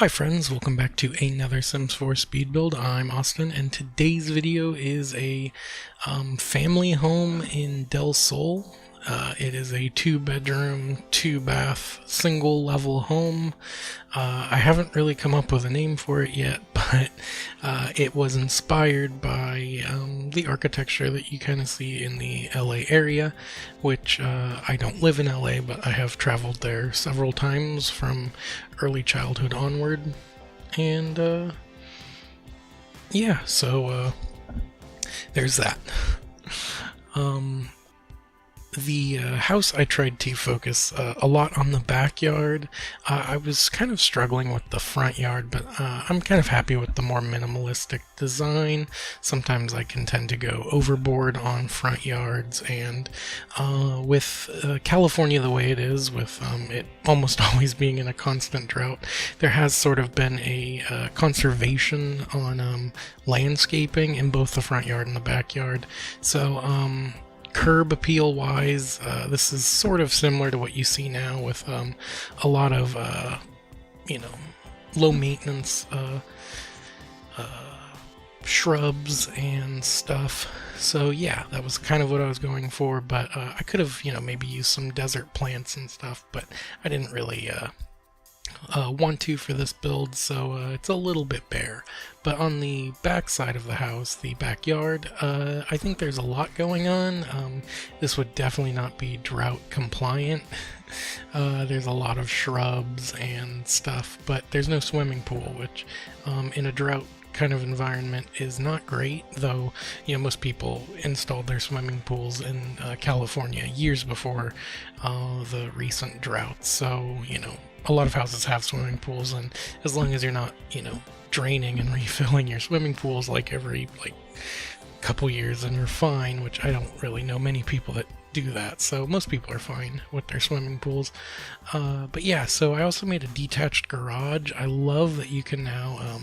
Hi friends, welcome back to another Sims 4 speed build. I'm Austin, and today's video is a family home in Del Sol. It is a 2-bedroom, 2-bath, single-level home. I haven't really come up with a name for it yet, but it was inspired by the architecture that you kind of see in the LA area, which I don't live in LA, but I have traveled there several times from early childhood onward. And yeah, so there's that. The house, I tried to focus a lot on the backyard. I was kind of struggling with the front yard, but I'm kind of happy with the more minimalistic design. Sometimes I can tend to go overboard on front yards, and with California the way it is, with it almost always being in a constant drought, there has sort of been a conservation on landscaping in both the front yard and the backyard. So curb appeal wise, this is sort of similar to what you see now with a lot of low maintenance shrubs and stuff. So yeah, that was kind of what I was going for, but I could have maybe used some desert plants and stuff, but I didn't really want to for this build, so it's a little bit bare. But on the back side of the house, the backyard, I think there's a lot going on. This would definitely not be drought compliant. There's a lot of shrubs and stuff, but there's no swimming pool, which in a drought kind of environment is not great, though most people installed their swimming pools in California years before the recent droughts. So a lot of houses have swimming pools, and as long as you're not draining and refilling your swimming pools every couple years, then you're fine, which I don't really know many people that do that, so most people are fine with their swimming pools. But yeah, so I also made a detached garage. I love that you can now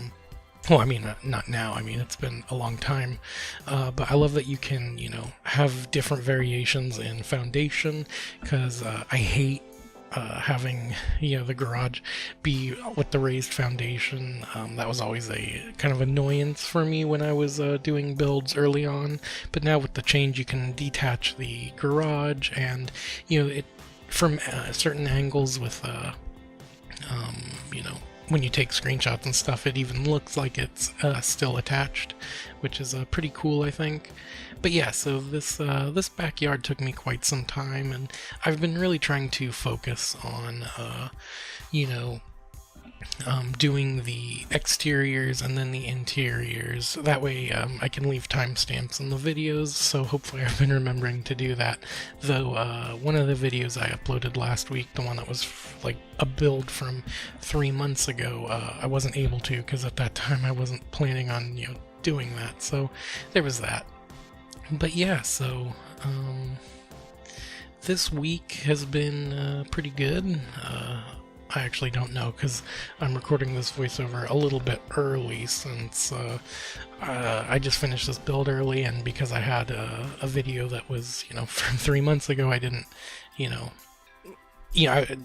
well, I mean, not now, I mean, it's been a long time, but I love that you can, have different variations in foundation, because I hate having, the garage be with the raised foundation. That was always a kind of annoyance for me when I was doing builds early on, but now with the change you can detach the garage, and, it from certain angles with, when you take screenshots and stuff, it even looks like it's still attached, which is pretty cool, I think. But yeah, so this backyard took me quite some time, and I've been really trying to focus on, doing the exteriors and then the interiors. That way I can leave timestamps in the videos, so hopefully I've been remembering to do that. Though one of the videos I uploaded last week, the one that was like a build from 3 months ago, I wasn't able to, because at that time I wasn't planning on doing that, so there was that. But yeah, so this week has been pretty good. I actually don't know, because I'm recording this voiceover a little bit early, since I just finished this build early, and because I had a video that was, from 3 months ago, I didn't,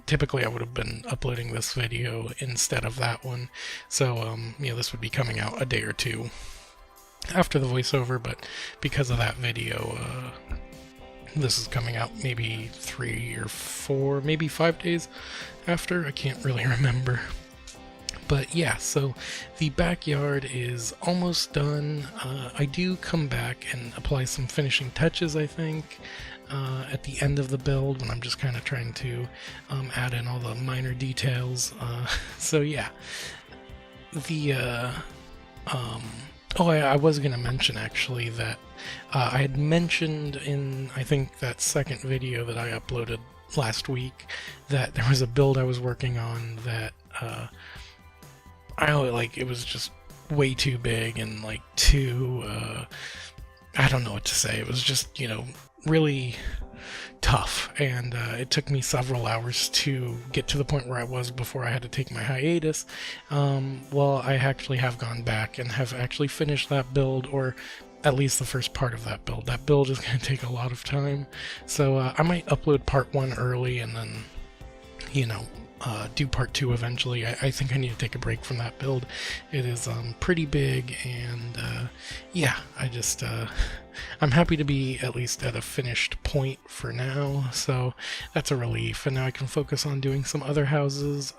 typically I would have been uploading this video instead of that one, so, this would be coming out a day or two after the voiceover, but because of that video, this is coming out maybe 3 or 4, maybe 5 days after. I can't really remember. But yeah, so the backyard is almost done. I do come back and apply some finishing touches, I think, at the end of the build, when I'm just kind of trying to add in all the minor details. So yeah, the oh, I was going to mention, actually, that I had mentioned in, I think, that second video that I uploaded last week, that there was a build I was working on that, it was just way too big and, too, I don't know what to say. It was just, really tough, and it took me several hours to get to the point where I was before I had to take my hiatus. Well, I actually have gone back and have actually finished that build, or at least the first part of that build. That build is going to take a lot of time, so I might upload part 1 early, and then, do part 2 eventually. I think I need to take a break from that build. It is pretty big, and yeah, I'm happy to be at least at a finished point for now, so that's a relief. And now I can focus on doing some other houses.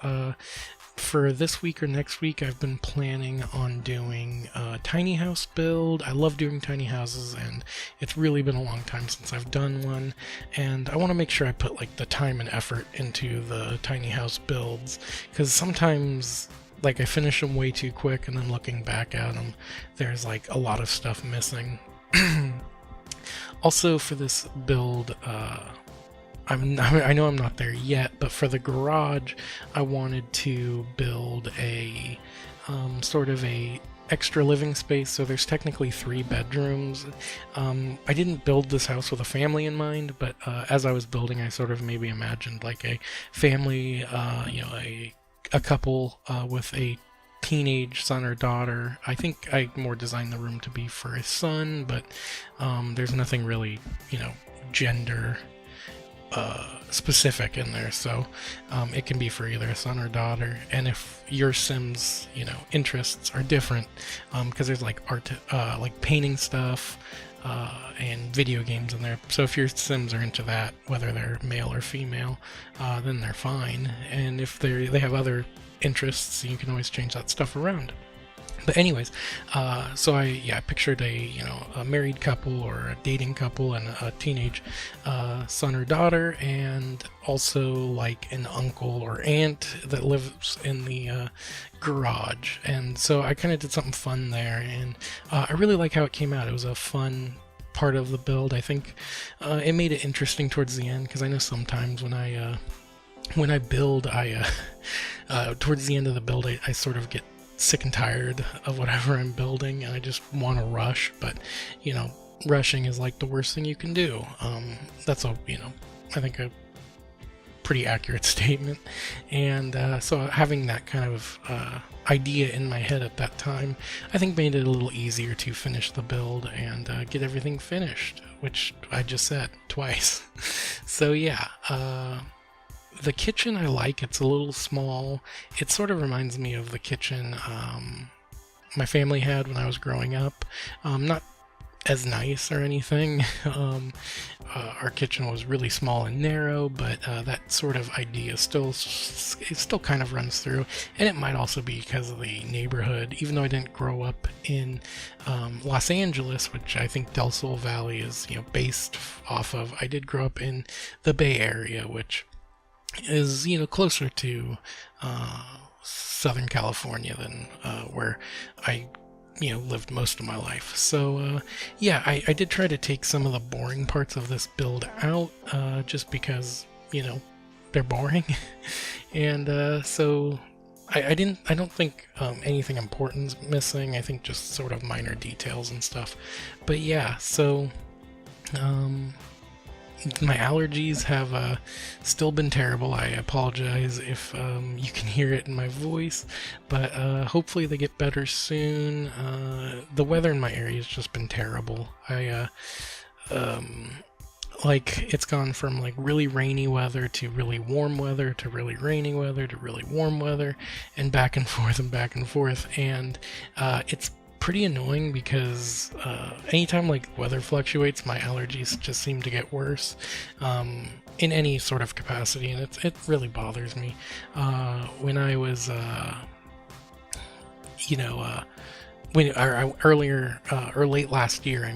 For this week or next week, I've been planning on doing a tiny house build. I love doing tiny houses, and it's really been a long time since I've done one, and I want to make sure I put like the time and effort into the tiny house builds, because sometimes like I finish them way too quick, and then looking back at them, there's like a lot of stuff missing. Also for this build, I know I'm not there yet, but for the garage, I wanted to build a sort of a extra living space. So there's technically 3 bedrooms. I didn't build this house with a family in mind, but as I was building, I sort of maybe imagined like a family, a couple with a teenage son or daughter. I think I more designed the room to be for a son, but there's nothing really, gender specific in there, so it can be for either a son or daughter. And if your Sims interests are different, because there's like art, like painting stuff, and video games in there, so if your Sims are into that, whether they're male or female, then they're fine. And if they have other interests, you can always change that stuff around. But anyways, so I pictured a married couple or a dating couple and a teenage son or daughter, and also like an uncle or aunt that lives in the garage. And so I kind of did something fun there, and I really like how it came out. It was a fun part of the build. I think it made it interesting towards the end, because I know sometimes when I build, towards the end of the build, I sort of get sick and tired of whatever I'm building, and I just want to rush. But rushing is like the worst thing you can do. That's I think a pretty accurate statement. And so having that kind of idea in my head at that time, I think made it a little easier to finish the build and get everything finished, which I just said twice. So yeah, the kitchen I like. It's a little small. It sort of reminds me of the kitchen my family had when I was growing up. Not as nice or anything. Our kitchen was really small and narrow, but that sort of idea still kind of runs through. And it might also be because of the neighborhood. Even though I didn't grow up in Los Angeles, which I think Del Sol Valley is based off of, I did grow up in the Bay Area, which is closer to Southern California than where I lived most of my life. So yeah, I did try to take some of the boring parts of this build out, just because they're boring. And so I don't think anything important's missing. I think just sort of minor details and stuff. But yeah, so my allergies have still been terrible. I apologize if you can hear it in my voice, but hopefully they get better soon. The weather in my area has just been terrible. It's gone from like really rainy weather to really warm weather to really rainy weather to really warm weather, and back and forth and back and forth. And it's pretty annoying because anytime like weather fluctuates, my allergies just seem to get worse in any sort of capacity, and it really bothers me. When I was earlier or late last year,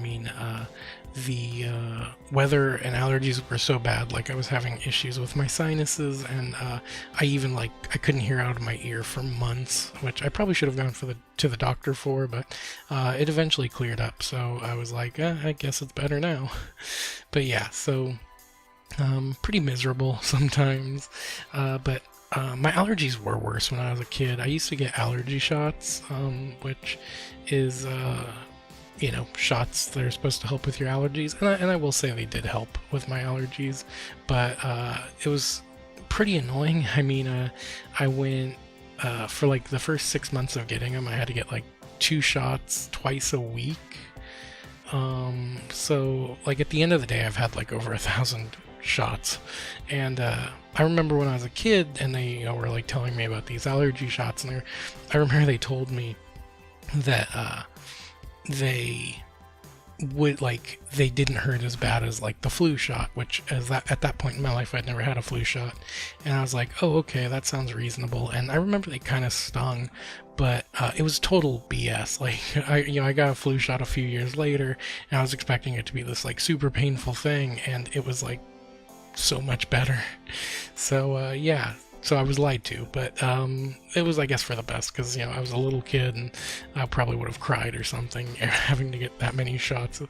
the weather and allergies were so bad, like I was having issues with my sinuses, and I couldn't hear out of my ear for months, which I probably should have gone to the doctor for, but it eventually cleared up, so I was like, I guess it's better now. But yeah, so pretty miserable sometimes, but my allergies were worse when I was a kid. I used to get allergy shots, which is shots that are supposed to help with your allergies, and I will say they did help with my allergies, but it was pretty annoying. I went for like the first 6 months of getting them, I had to get like 2 shots twice a week. So like at the end of the day, I've had like over 1,000 shots. And I remember when I was a kid, and they were like telling me about these allergy shots, and I remember they told me that they would like they didn't hurt as bad as like the flu shot, which at that point in my life I'd never had a flu shot, and I was like, oh, okay, that sounds reasonable. And I remember they kind of stung, but it was total BS. Like I got a flu shot a few years later, and I was expecting it to be this like super painful thing, and it was like so much better. So yeah. So I was lied to, but it was, I guess, for the best, because I was a little kid, and I probably would have cried or something having to get that many shots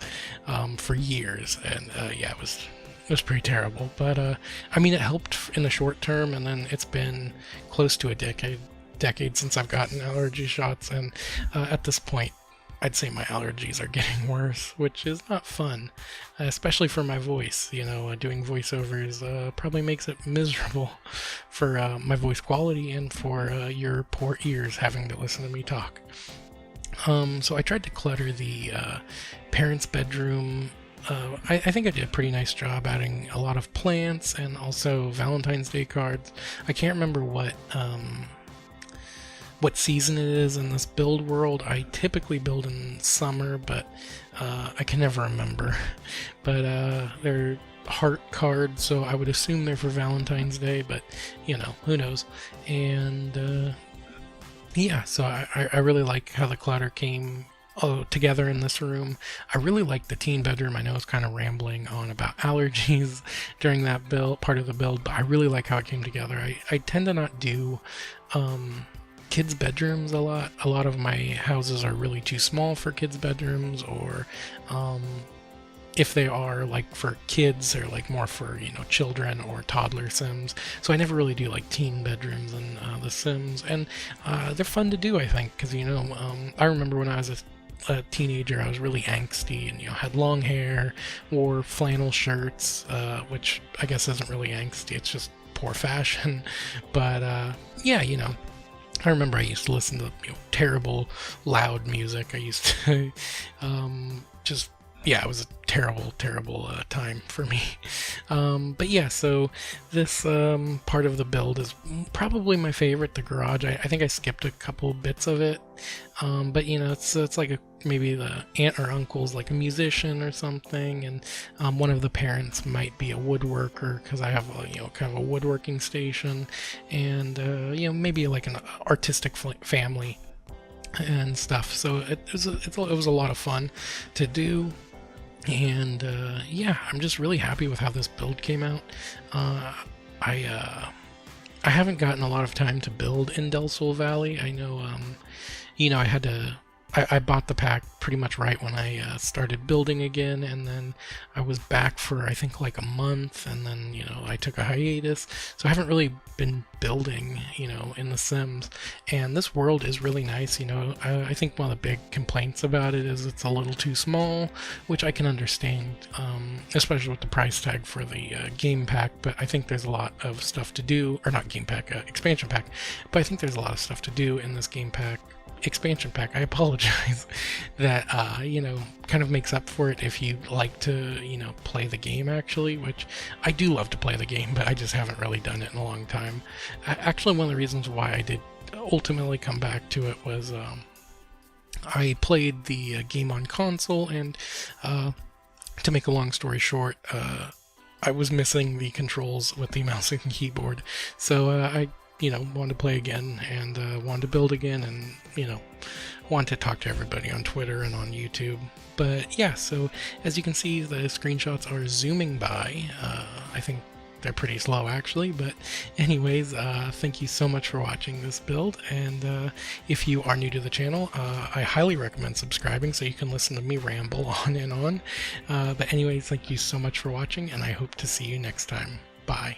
for years, and yeah, it was pretty terrible. But I mean, it helped in the short term, and then it's been close to a decade since I've gotten allergy shots, and at this point, I'd say my allergies are getting worse, which is not fun, especially for my voice. Doing voiceovers probably makes it miserable for my voice quality and for your poor ears having to listen to me talk. So I tried to clutter the parents' bedroom. I think I did a pretty nice job adding a lot of plants and also Valentine's Day cards. I can't remember what season it is in this build world. I typically build in summer, but I can never remember. But they're heart cards, so I would assume they're for Valentine's Day, but who knows. And yeah, so I really like how the clutter came together in this room. I really like the teen bedroom. I know it's kind of rambling on about allergies during that part of the build, but I really like how it came together. I tend to not do kids' bedrooms a lot. A lot of my houses are really too small for kids' bedrooms, or if they are like for kids, they're like more for children or toddler Sims. So I never really do like teen bedrooms in The Sims, and they're fun to do, I think, because I remember when I was a teenager, I was really angsty and had long hair, wore flannel shirts, which I guess isn't really angsty, it's just poor fashion. But yeah, I remember I used to listen to terrible loud music. I used to it was a terrible time for me. But yeah, so this part of the build is probably my favorite, the garage. I think I skipped a couple bits of it, but it's like maybe the aunt or uncle's like a musician or something, and one of the parents might be a woodworker, because I have kind of a woodworking station, and maybe like an artistic family and stuff. So it was a lot of fun to do. And yeah, I'm just really happy with how this build came out. I haven't gotten a lot of time to build in Del Sol Valley. I know, I had to. I bought the pack pretty much right when I started building again, and then I was back for I think like a month, and then I took a hiatus, so I haven't really been building in The Sims. And this world is really nice. I think one of the big complaints about it is it's a little too small, which I can understand, especially with the price tag for the game pack. But I think there's a lot of stuff to do, or not game pack, expansion pack. But I think there's a lot of stuff to do in this game pack. Expansion pack, I apologize, that kind of makes up for it if you like to play the game, actually, which I do love to play the game, but I just haven't really done it in a long time. Actually, one of the reasons why I did ultimately come back to it was I played the game on console, and to make a long story short, I was missing the controls with the mouse and keyboard, so I wanted to play again, and wanted to build again, and wanted to talk to everybody on Twitter and on YouTube. But yeah, so as you can see, the screenshots are zooming by. I think they're pretty slow, actually, but anyways, thank you so much for watching this build, and if you are new to the channel, I highly recommend subscribing so you can listen to me ramble on and on. But anyways, thank you so much for watching, and I hope to see you next time. Bye.